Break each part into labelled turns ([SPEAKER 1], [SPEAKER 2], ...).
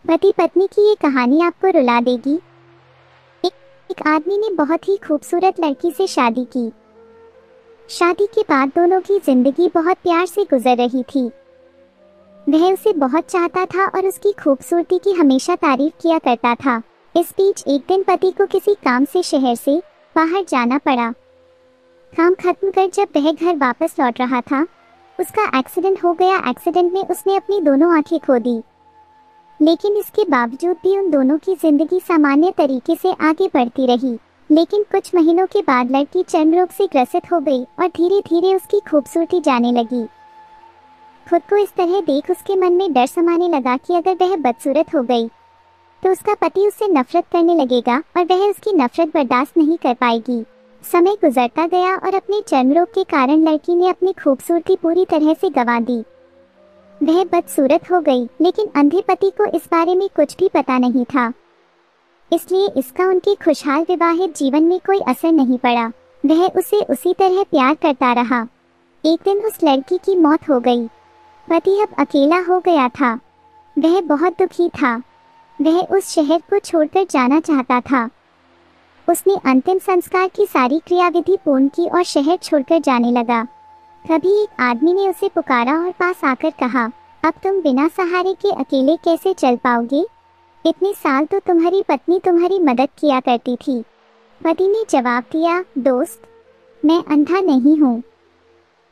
[SPEAKER 1] पति पत्नी की ये कहानी आपको रुला देगी। एक आदमी ने बहुत ही खूबसूरत लड़की से शादी की। शादी के बाद दोनों की जिंदगी बहुत प्यार से गुजर रही थी। वह उसे बहुत चाहता था और उसकी खूबसूरती की हमेशा तारीफ किया करता था। इस बीच एक दिन पति को किसी काम से शहर से बाहर जाना पड़ा। काम खत्म कर जब वह घर वापस लौट रहा था, उसका एक्सीडेंट हो गया। एक्सीडेंट में उसने अपनी दोनों आंखें खो दी, लेकिन इसके बावजूद भी उन दोनों की जिंदगी सामान्य तरीके से आगे बढ़ती रही। लेकिन कुछ महीनों के बाद लड़की चर्म रोग से ग्रसित हो गई और धीरे धीरे उसकी खूबसूरती जाने लगी। खुद को इस तरह देख उसके मन में डर समाने लगा कि अगर वह बदसूरत हो गई तो उसका पति उससे नफरत करने लगेगा और वह उसकी नफरत बर्दाश्त नहीं कर पाएगी। समय गुजरता गया और अपने चर्म रोग के कारण लड़की ने अपनी खूबसूरती पूरी तरह से गंवा दी। वह बदसूरत हो गई, लेकिन अंधे पति को इस बारे में कुछ भी पता नहीं था, इसलिए इसका उनके खुशहाल विवाहित जीवन में कोई असर नहीं पड़ा। वह उसे उसी तरह प्यार करता रहा। एक दिन उस लड़की की मौत हो गई। पति अब अकेला हो गया था। वह बहुत दुखी था। वह उस शहर को छोड़कर जाना चाहता था। उसने अंतिम संस्कार की सारी क्रियाविधि पूर्ण की और शहर छोड़कर जाने लगा। तभी एक आदमी ने उसे पुकारा और पास आकर कहा, अब तुम बिना सहारे के अकेले कैसे चल पाओगे? इतने साल तो तुम्हारी पत्नी तुम्हारी मदद किया करती थी। पति ने जवाब दिया, दोस्त, मैं अंधा नहीं हूँ।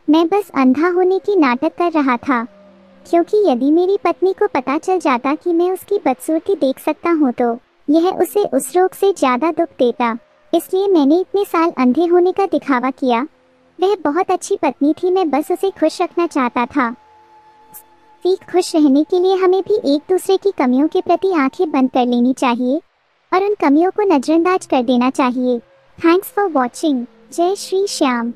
[SPEAKER 1] मैं बस अंधा होने की नाटक कर रहा था, क्योंकि यदि मेरी पत्नी को पता चल जाता कि मैं उसकी बदसूरती देख सकता हूँ तो यह उसे उस रोग से ज्यादा दुख देता। इसलिए मैंने इतने साल अंधे होने का दिखावा किया। वह बहुत अच्छी पत्नी थी, मैं बस उसे खुश रखना चाहता था। सीख, खुश रहने के लिए हमें भी एक दूसरे की कमियों के प्रति आंखें बंद कर लेनी चाहिए और उन कमियों को नजरअंदाज कर देना चाहिए। Thanks for watching. जय श्री श्याम।